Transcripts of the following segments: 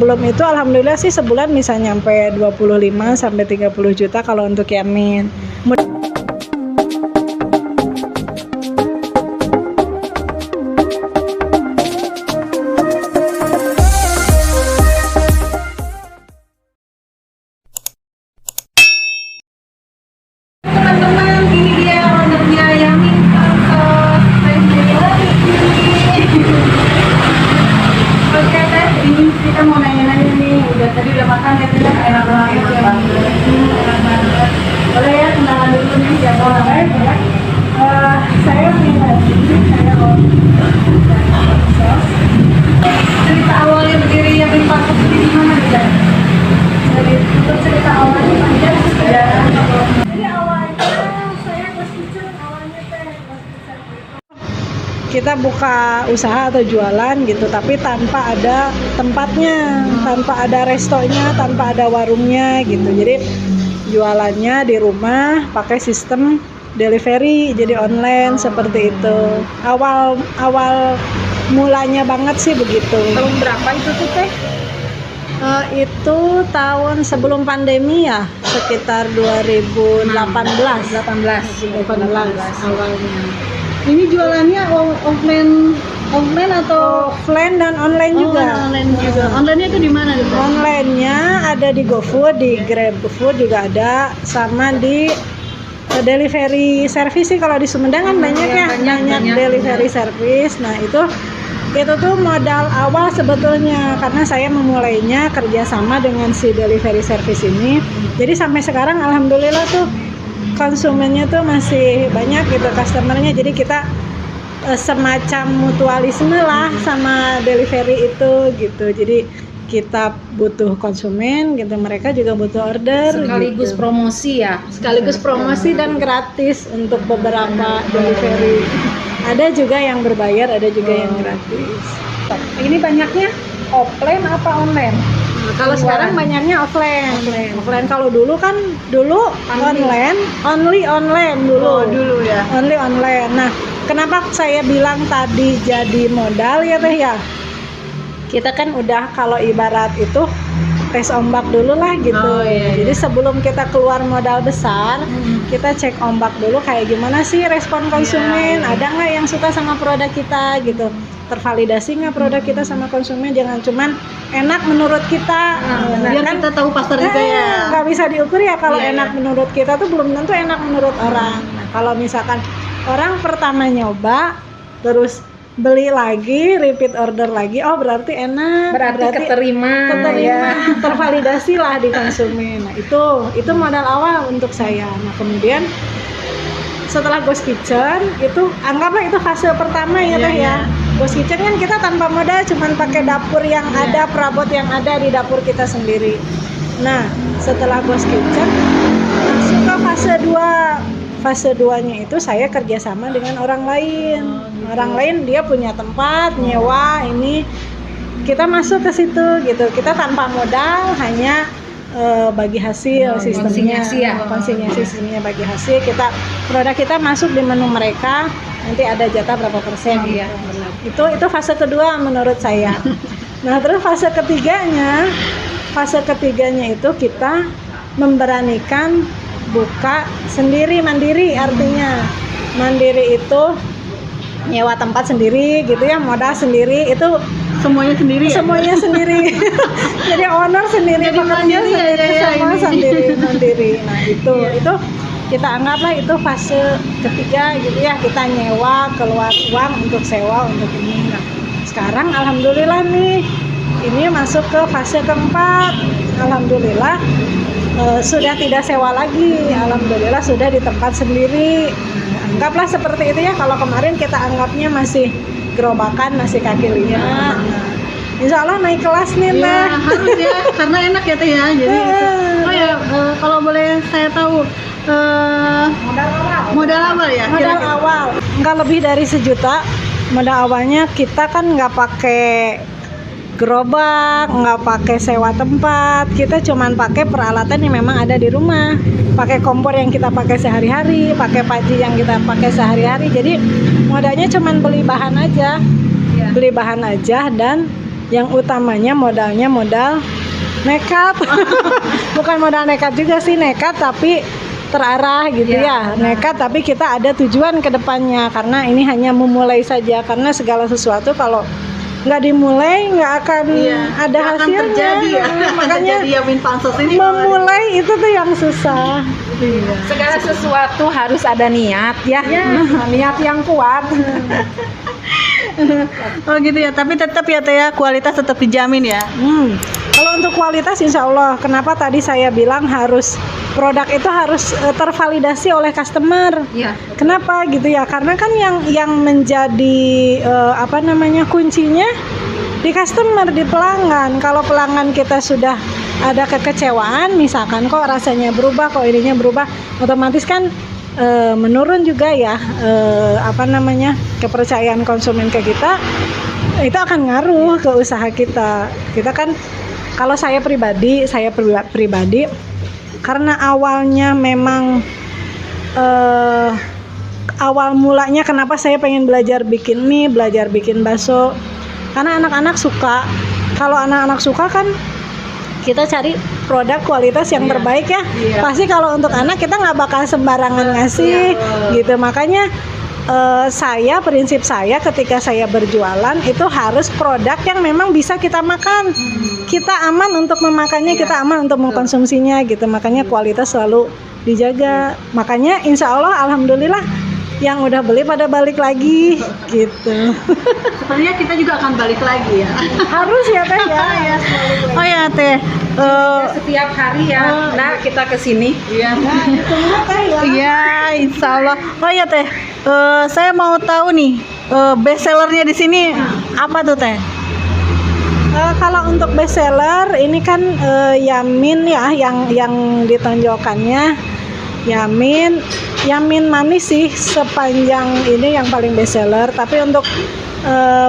sebelum itu alhamdulillah sih sebulan bisa nyampe 25 sampai 30 juta kalau untuk Yamin. Teman-teman, ini dia ordernya Yamin. Oke teh, ini kita mau nanya-nanya nih. Tadi udah makan ya teh, enak banget ya. Enak banget. Boleh ya kenalan dulu nih siapa namanya ya? Saya Minati, saya Cerita awalnya berdiri Yamin Patok ini gimana nih? Untuk cerita awalnya panjang sejarah. Jadi awalnya saya ghost kitchen awalnya teh ghost kitchen kita buka usaha atau jualan gitu, tapi tanpa ada tempatnya, tanpa ada restonya, tanpa ada warungnya gitu. Jadi jualannya di rumah pakai sistem delivery, jadi online seperti itu. Awal mulanya banget sih begitu. Tahun berapa itu tuh teh? Itu tahun sebelum pandemi ya, sekitar 2018 awalnya. Ini jualannya offline atau Offline dan online juga. online juga. Online-nya itu di mana tuh? Online-nya ada di GoFood, di GrabFood juga ada, sama di delivery service sih. Kalau di Sumedang kan banyak ya, banyak delivery service. Nah itu tuh modal awal sebetulnya, karena saya memulainya kerjasama dengan si delivery service ini. Jadi sampai sekarang alhamdulillah tuh konsumennya tuh masih banyak gitu, customernya. Jadi kita semacam mutualisme lah sama delivery itu gitu. Jadi kita butuh konsumen gitu, mereka juga butuh order Sekaligus gitu. promosi ya. Sekaligus promosi dan gratis untuk beberapa delivery. Ada juga yang berbayar, ada juga yang gratis. Ini banyaknya offline apa online? Kalau sekarang banyaknya offline. Kalau dulu kan online, only online dulu. Dulu ya. Only online. Nah, kenapa saya bilang tadi jadi modal ya teh ya? Kita kan udah kalau ibarat itu tes ombak dulu lah gitu. Jadi sebelum kita keluar modal besar, kita cek ombak dulu kayak gimana sih respon konsumen, ada nggak yang suka sama produk kita gitu, tervalidasi nggak produk kita sama konsumen, jangan cuman enak menurut kita. Biar kan kita tahu pasar juga ya. nggak bisa diukur ya kalau enak menurut kita tuh belum tentu enak menurut orang. Nah, kalau misalkan orang pertama nyoba terus beli lagi, repeat order lagi, oh berarti enak, Berarti keterima ya. tervalidasi lah di konsumen. Nah itu modal awal untuk saya. Nah kemudian setelah ghost kitchen itu anggaplah itu fase pertama ya teh ya. Ghost kitchen kan kita tanpa modal, cuman pakai dapur yang ada, perabot yang ada di dapur kita sendiri. Nah setelah ghost kitchen masuk ke fase 2. Fase 2-nya itu saya kerjasama dengan orang lain. Orang lain dia punya tempat, nyewa, ini kita masuk ke situ gitu. Kita tanpa modal, hanya bagi hasil sistemnya. Konsinyasi sistemnya bagi hasil. Produk kita masuk di menu mereka, nanti ada jatah berapa persen. Iya, gitu. Itu fase kedua menurut saya. Nah terus fase ketiganya itu kita memberanikan buka sendiri, mandiri. Artinya mandiri itu nyewa tempat sendiri gitu ya, modal sendiri, itu Semuanya sendiri ya? semuanya sendiri. Jadi owner sendiri, pekerja sendiri, semua sendiri, mandiri. Nah itu kita anggaplah itu fase ketiga gitu ya, kita nyewa, keluar uang untuk sewa, untuk ini. Nah sekarang alhamdulillah nih ini masuk ke fase keempat. Alhamdulillah sudah tidak sewa lagi, alhamdulillah sudah di tempat sendiri. Anggaplah seperti itu ya. Kalau kemarin kita anggapnya masih gerobakan, masih kaki lima. Insya Allah naik kelas nih teh. Harus ya, karena enak ya teh ya. Jadi kalau boleh saya tahu modal awal ya. Modal awal nggak lebih dari 1 juta. Modal awalnya kita kan nggak pakai gerobak, nggak pakai sewa tempat, kita cuman pakai peralatan yang memang ada di rumah, pakai kompor yang kita pakai sehari-hari, pakai panci yang kita pakai sehari-hari. Jadi modalnya cuman beli bahan aja dan yang utamanya modalnya modal nekat. Bukan modal nekat juga sih, nekat tapi terarah gitu ya. Nekat tapi kita ada tujuan ke depannya, karena ini hanya memulai saja, karena segala sesuatu kalau nggak dimulai nggak akan ada nggak akan hasilnya. terjadi ya. Makanya Terjadi Yamin Pansos ini memulai itu tuh yang susah. Segala sesuatu harus ada niat ya. Niat yang kuat. Oh gitu ya, tapi tetap ya Teh ya, kualitas tetap dijamin ya. Kalau untuk kualitas insya Allah, kenapa tadi saya bilang harus produk itu harus tervalidasi oleh customer. Iya. Kenapa gitu ya? Karena kan yang menjadi kuncinya di customer, di pelanggan. Kalau pelanggan kita sudah ada kekecewaan, misalkan kok rasanya berubah, kok ininya berubah, otomatis kan menurun juga ya kepercayaan konsumen ke kita. Itu akan ngaruh ke usaha kita. Kita kan, kalau saya pribadi karena awalnya memang awal mulanya kenapa saya pengen belajar bikin mie, belajar bikin bakso, karena anak-anak suka. Kalau anak-anak suka kan kita cari produk kualitas yang terbaik ya. Pasti kalau untuk anak kita nggak bakal sembarangan ngasih gitu. Makanya prinsip saya ketika saya berjualan itu harus produk yang memang bisa kita makan. Kita aman untuk memakannya, kita aman untuk mengkonsumsinya gitu. Makanya kualitas selalu dijaga. Makanya insya Allah alhamdulillah yang udah beli pada balik lagi gitu. Sebenarnya kita juga akan balik lagi ya. Harus ya Teh ya. Oh ya Teh. Setiap hari ya. Nah, kita ke sini. Iya. Teh ya. Iya, insya Allah. Oh ya Teh, saya mau tahu nih best sellernya di sini apa tuh Teh? Kalau untuk best seller ini kan Yamin ya yang ditonjolkannya. Yamin manis sih sepanjang ini yang paling best seller. Tapi untuk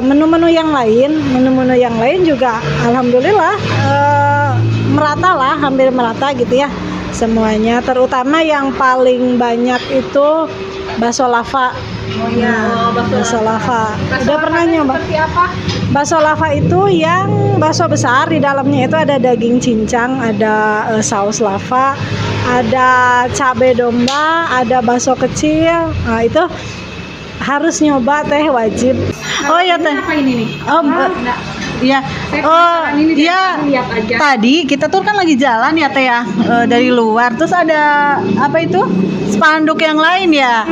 menu-menu yang lain juga alhamdulillah merata lah, hampir merata gitu ya semuanya. Terutama yang paling banyak itu bakso lava. Bakso lava. Udah pernah nyoba? Seperti apa? Bakso lava itu yang bakso besar, di dalamnya itu ada daging cincang, ada saus lava, ada cabai domba, ada bakso kecil. Nah, itu harus nyoba Teh, wajib. Oh ya Teh. Apa ini nih? Oh, iya. Oh, iya. Lihat aja. Tadi kita tuh kan lagi jalan ya Teh ya, dari luar. Terus ada apa itu? Spanduk yang lain ya.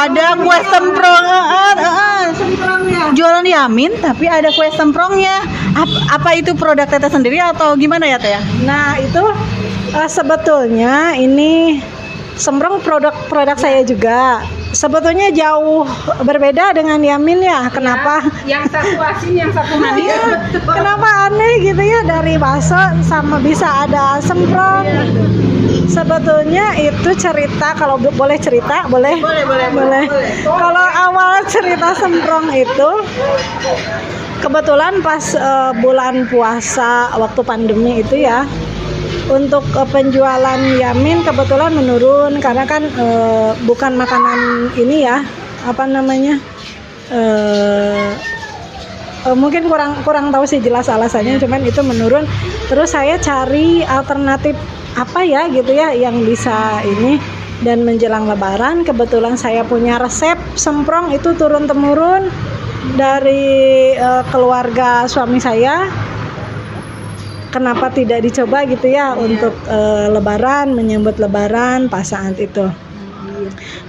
Ada kue semprong. Jualan Yamin tapi ada kue semprongnya. Apa itu produk Teteh sendiri atau gimana ya Teh ya? Nah, itu sebetulnya ini semprong produk saya juga. Sebetulnya jauh berbeda dengan Yamin ya. Kenapa? Yang satu asin, yang satu manis. Kenapa aneh gitu ya, dari bakso sama bisa ada semprong. Sebetulnya itu cerita, kalau boleh cerita, boleh. Kalau awal cerita semprong itu kebetulan pas bulan puasa waktu pandemi itu ya. Untuk penjualan Yamin kebetulan menurun karena kan bukan makanan ini ya, mungkin kurang tahu sih jelas alasannya, cuman itu menurun. Terus saya cari alternatif apa ya gitu ya yang bisa ini, dan menjelang lebaran kebetulan saya punya resep semprong itu turun temurun dari keluarga suami saya. Kenapa tidak dicoba gitu ya untuk lebaran, menyambut lebaran pas saat itu.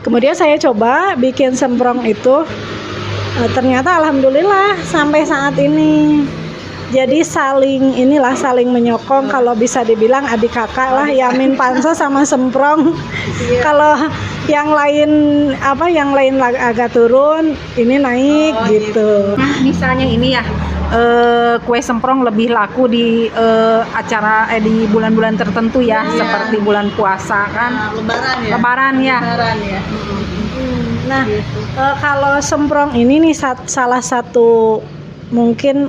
Kemudian saya coba bikin semprong itu, ternyata alhamdulillah sampai saat ini. Jadi saling menyokong, kalau bisa dibilang adik kakak lah, Yamin Pansos sama semprong. Kalau yang lain agak turun, ini naik gitu. Nah, misalnya ini ya, kue semprong lebih laku di acara di bulan-bulan tertentu ya, seperti bulan puasa kan. Lebaran ya. Nah, kalau semprong ini nih salah satu mungkin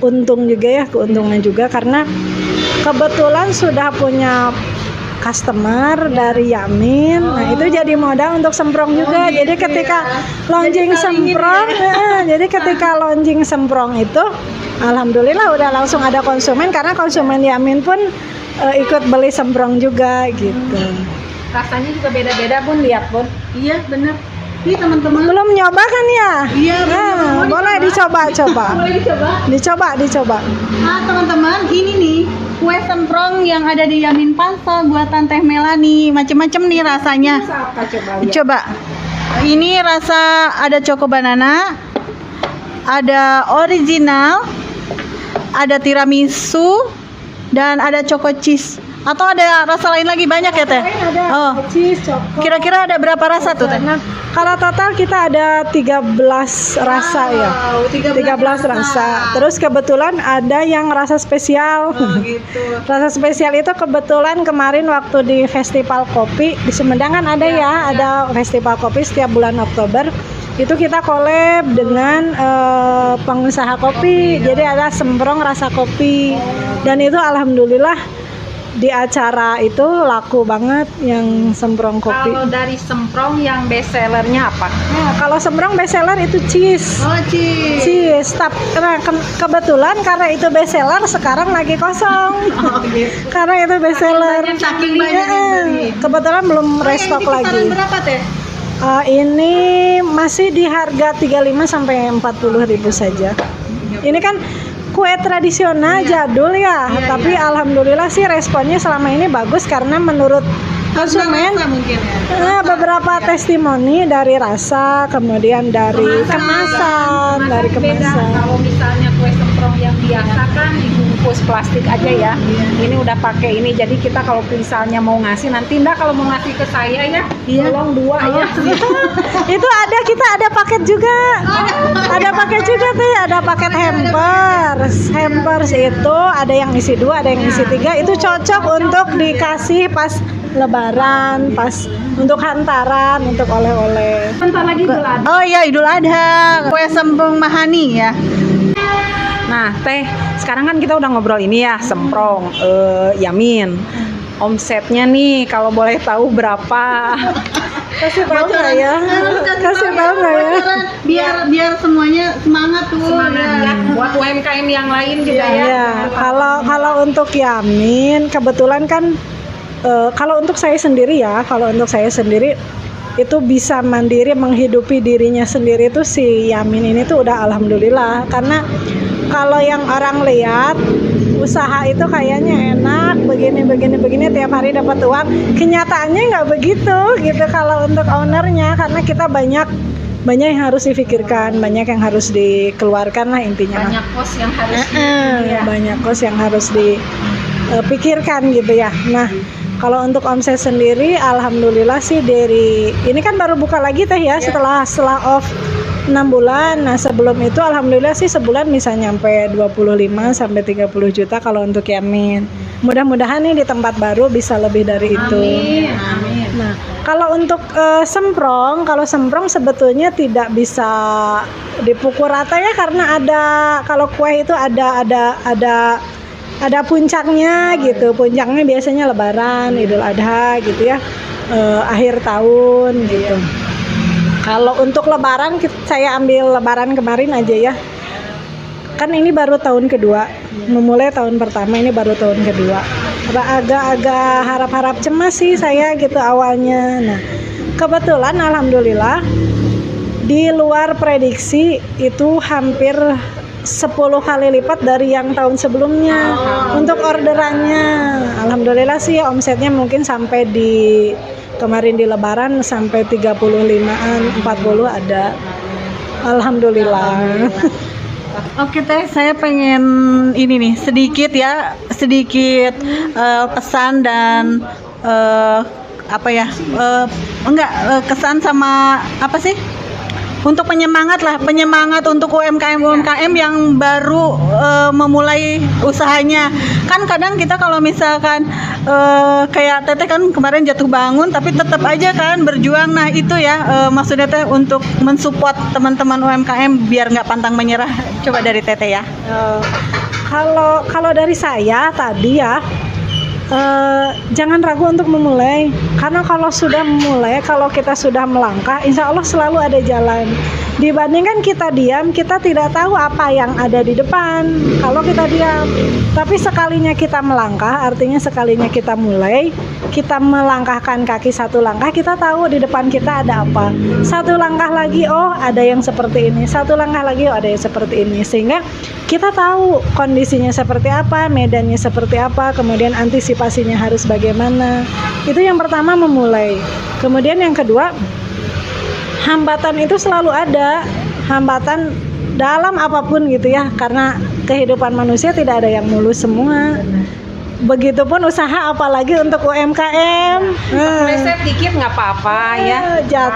keuntungan juga karena kebetulan sudah punya customer dari Yamin. Nah, itu jadi modal untuk semprong juga. Jadi ketika launching semprong, jadi ketika launching semprong itu alhamdulillah udah langsung ada konsumen karena konsumen Yamin pun ikut beli semprong juga gitu. Rasanya juga beda-beda Bun, lihat Bun. Iya bener. Ini teman-teman. Belum nyoba kan ya? Iya, belum. Boleh dicoba-coba. Boleh dicoba. Dicoba. Nah teman-teman, ini nih kue semprong yang ada di Yamin Pansel buatan Teh Melani. Macem-macem nih rasanya. Apa coba lihat? Coba. Ini rasa ada choco banana, ada original, ada tiramisu, dan ada choco cheese. Atau ada rasa lain lagi banyak ya Teh? Ada Oh. cheese, coklat. Kira-kira ada berapa rasa tuh Teh? Nah, kalau total kita ada 13 rasa ya. 13 rasa. Terus kebetulan ada yang rasa spesial. Gitu. Rasa spesial itu kebetulan kemarin waktu di festival kopi di Sumedang kan ada ada festival kopi setiap bulan Oktober. Itu kita collab dengan pengusaha kopi. Jadi ada semprong rasa kopi. Dan itu alhamdulillah di acara itu laku banget yang semprong kopi. Kalau dari semprong yang best sellernya apa? Nah, kalau semprong best seller itu cheese. Oh, cheese. Cheese. Nah, kebetulan karena itu best seller sekarang lagi kosong. Karena itu best seller. Saking banyak yang beli. Kebetulan belum restock lagi. Berapa Teh? Ini masih di harga 35 sampai 40.000 saja. Ini kan kue tradisional jadul ya, tapi alhamdulillah sih responnya selama ini bagus karena menurut konsumen Mungkin ya. beberapa testimoni dari rasa, kemudian dari kemasan, dari Beda kemasan. kalau misalnya kue semprong yang biasa kan dibungkus plastik aja ya. Ini udah pakai ini, jadi kita kalau misalnya mau ngasih nanti Ndak kalau mau ngasih ke saya ya, tolong 2 ya. Itu kita ada paket juga. Ada paket juga tuh, ada paket hampers. Hampers itu ada yang isi 2, ada yang isi 3. Itu cocok untuk dikasih pas Lebaran, pas untuk hantaran, untuk oleh-oleh. Bentar lagi Idul Adha. Oh iya, Idul Adha. Kue semprong Mahani ya. Nah, Teh, sekarang kan kita udah ngobrol ini ya, semprong, Yamin. Omsetnya nih kalau boleh tahu berapa? Kasih tahu nggak ya? Kasih tahu nggak ya? Biar semuanya semangat tuh. Semangat ya. Buat UMKM yang lain juga ya. Ya, kalau untuk Yamin kebetulan kan kalau untuk saya sendiri itu bisa mandiri menghidupi dirinya sendiri tuh si Yamin ini tuh udah alhamdulillah. Karena kalau yang orang lihat usaha itu kayaknya enak begini tiap hari dapat uang, kenyataannya nggak begitu gitu kalau untuk ownernya, karena kita banyak yang harus difikirkan, banyak yang harus dikeluarkan lah intinya. Banyak kos yang harus Banyak kos yang harus dipikirkan gitu ya. Nah, kalau untuk omset sendiri alhamdulillah sih dari ini kan baru buka lagi Teh ya, setelah off 6 bulan. Nah, sebelum itu alhamdulillah sih sebulan bisa nyampe 25 sampai 30 juta kalau untuk Yamin. Mudah-mudahan nih di tempat baru bisa lebih dari itu. Amin. Nah, kalau untuk semprong sebetulnya tidak bisa dipukul rata ya, karena kalau kue itu ada puncaknya gitu. Puncaknya biasanya Lebaran, Idul Adha gitu ya, akhir tahun gitu. Kalau untuk Lebaran saya ambil Lebaran kemarin aja ya. Kan ini baru tahun kedua, memulai tahun pertama, ini baru tahun kedua. Agak-agak harap-harap cemas sih saya gitu awalnya. Nah, kebetulan alhamdulillah di luar prediksi itu hampir 10 kali lipat dari yang tahun sebelumnya untuk orderannya. Alhamdulillah sih omsetnya mungkin sampai kemarin di Lebaran sampai 35-an, 40 ada. Alhamdulillah. Oke Teh, saya pengen ini nih sedikit pesan dan kesan sama apa sih? Untuk penyemangat untuk UMKM yang baru memulai usahanya. Kan kadang kita kalau misalkan kayak Teteh kan kemarin jatuh bangun tapi tetap aja kan berjuang. Nah itu ya maksudnya Teh untuk mensupport teman-teman UMKM biar nggak pantang menyerah. Coba dari Teteh ya. Kalau dari saya tadi ya, jangan ragu untuk memulai, karena kalau sudah memulai, kalau kita sudah melangkah, insya Allah selalu ada jalan. Dibandingkan kita diam, kita tidak tahu apa yang ada di depan kalau kita diam. Tapi sekalinya kita melangkah, artinya sekalinya kita mulai, kita melangkahkan kaki satu langkah, kita tahu di depan kita ada apa. Satu langkah lagi, oh ada yang seperti ini. Satu langkah lagi, oh ada yang seperti ini. Sehingga kita tahu kondisinya seperti apa, medannya seperti apa, kemudian antisipasinya harus bagaimana. Itu yang pertama, memulai. Kemudian yang kedua, hambatan itu selalu ada, hambatan dalam apapun gitu ya, karena kehidupan manusia tidak ada yang mulus semua. Begitupun usaha, apalagi untuk UMKM. Reset dikit nggak apa-apa ya.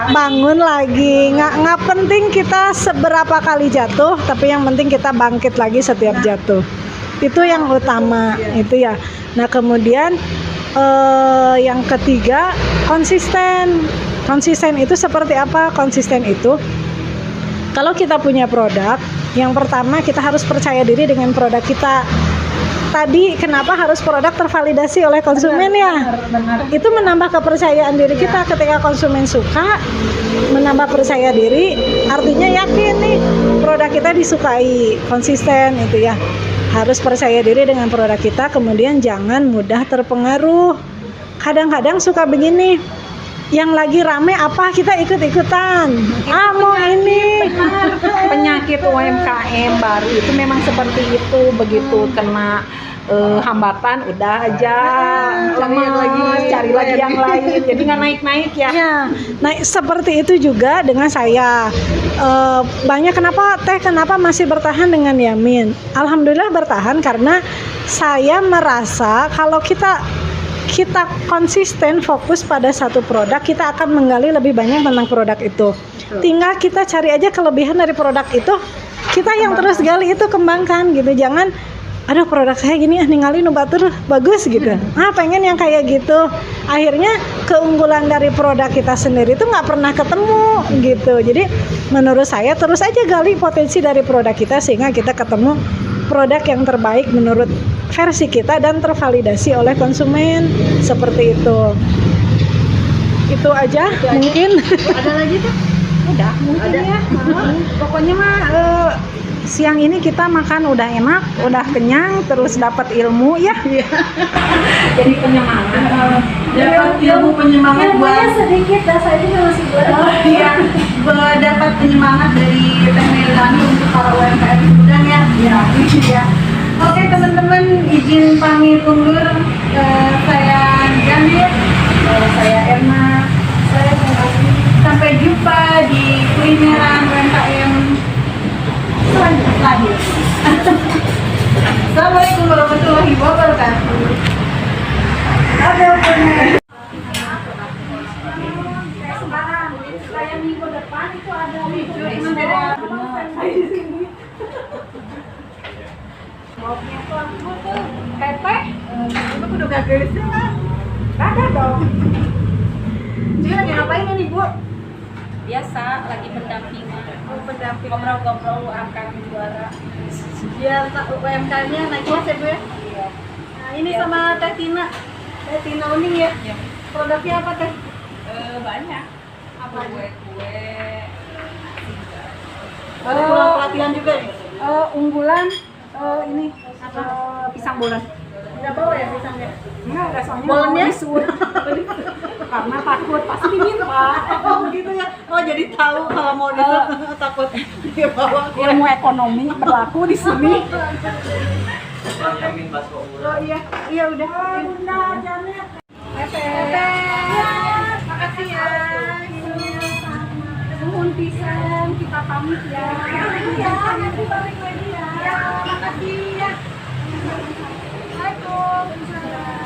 Bangun lagi, nggak penting kita seberapa kali jatuh, tapi yang penting kita bangkit lagi setiap jatuh. Itu yang utama itu ya. Nah kemudian yang ketiga, konsisten. Konsisten itu seperti apa? Konsisten itu kalau kita punya produk, yang pertama kita harus percaya diri dengan produk kita. Tadi kenapa harus produk tervalidasi oleh konsumen ya? Benar. Itu menambah kepercayaan diri kita. Ketika konsumen suka, menambah percaya diri, artinya yakin nih produk kita disukai, konsisten itu ya. Harus percaya diri dengan produk kita, kemudian jangan mudah terpengaruh. Kadang-kadang suka begini, yang lagi rame apa kita ikut-ikutan. Mau ini. Penyakit UMKM baru itu memang seperti itu, begitu kena hambatan udah aja cari lagi yang lain, jadi nggak naik-naik ya. Nah seperti itu juga dengan saya. Banyak kenapa masih bertahan dengan Yamin? Alhamdulillah bertahan karena saya merasa kalau kita konsisten fokus pada satu produk, kita akan menggali lebih banyak tentang produk itu. Tinggal kita cari aja kelebihan dari produk itu, kita yang terus gali itu, kembangkan gitu. Jangan aduh produk saya gini ninggalin batur bagus gitu. Pengen yang kayak gitu. Akhirnya keunggulan dari produk kita sendiri itu nggak pernah ketemu gitu. Jadi menurut saya terus aja gali potensi dari produk kita sehingga kita ketemu produk yang terbaik menurut versi kita dan tervalidasi oleh konsumen. Seperti itu. Itu aja mungkin. Ada lagi tuh? Udah mungkin ada. Ya. Pokoknya mah siang ini kita makan udah enak, udah kenyang, terus dapat ilmu ya. Jadi penyemangat. Dapat ilmu penyemangat buat sedikit, dasarnya masih buat. Iya, dapat penyemangat dari Teh Melani untuk para UMKM muda ya. Ya. Oke teman-teman, izin pamit undur. Saya Janir, saya Erna, saya Melani. Sampai jumpa di kulineran UMKM selanjutnya. Assalamualaikum warahmatullahi wabarakatuh. Ada Saya minggu depan itu ada Teteh, aku udah gak gelisnya kan? ada dong. Jadi lagi ngapain ini Bu? Biasa lagi pendampingan, Pendamping ngobrol-ngobrol akan juara. biar UMKM-nya naik kelas ya Bu ya? Nah ini sama Teh Tina Uning ya? Iya. Produknya apa Teh? Banyak. Apa kue-kue? Ada kurang pelatihan juga nih? Unggulan ini pisang bolen. Nggak bawa ya pisangnya? Enggak, ada soalnya Bolennya? mau disuruh. Karena takut pasti diminta. Oh begitu ya? Oh jadi tahu kalau mau takut dia bawa kue. Ilmu ekonomi berlaku di sini. Oh iya udah. Bunda, Janet. Makasih ya. Nuhun pisan, kita pamit ya. Nanti balik lagi ya. Makasih ya. Assalamualaikum.